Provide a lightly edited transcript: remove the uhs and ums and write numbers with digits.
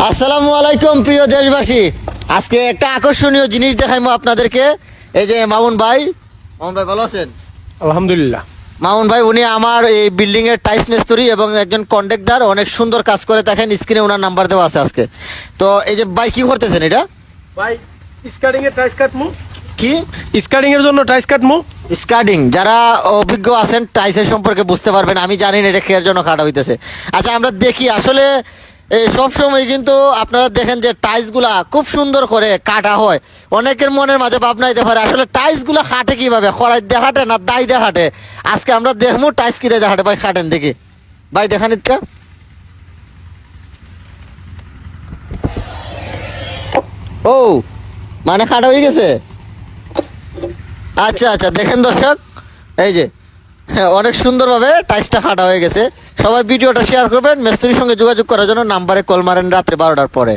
আসসালামু আলাইকুম প্রিয় দেশবাসী, আজকে একটা আকর্ষণীয় জিনিস দেখাইবো আপনাদেরকে। এই যে মামুন ভাই ভালো আছেন? আলহামদুলিল্লাহ। মামুন ভাই উনি আমার এই বিল্ডিং এর টাইলস মিস্ত্রি এবং একজন কন্ট্রাক্টর, অনেক সুন্দর কাজ করে। দেখেন স্ক্রিনে ওনার নাম্বার দেওয়া আছে আজকে। তো এই যে ভাই কি করতেছেন এটা? ভাই স্কার্টিং এর টাইস কাটমু। কি স্কার্টিং এর জন্য টাইস কাটমু। স্কার্টিং, যারা অভিজ্ঞ আছেন টাইসের সম্পর্কে বুঝতে পারবেন, আমি জানি না এটা কেয়ার জন্য কাটা হইতেছে। আচ্ছা আমরা দেখি আসলে সব সময় কিন্তু আপনারা দেখেন যে টাইলসগুলা খুব সুন্দর করে কাটা হয়। অনেকের মনের মাঝে ভাবনা হইতে পারে আসলে টাইলসগুলা কাটে কিভাবে, খড়াই দিয়ে কাটে না দাই দিয়ে কাটে। আজকে আমরা দেখবো টাইলস কি দিয়ে কাটে। ভাই কাটেন দেখি, ভাই দেখান এটা। ও মানে কাটা হয়ে গেছে। আচ্ছা আচ্ছা দেখেন দর্শক, এই যে অনেক সুন্দরভাবে টাইলসটা কাটা হয়ে গেছে। সবাই ভিডিওটা শেয়ার করবেন। মিস্ত্রির সঙ্গে যোগাযোগ করার জন্য নাম্বারে কল মারেন রাত্রে 12টার পরে।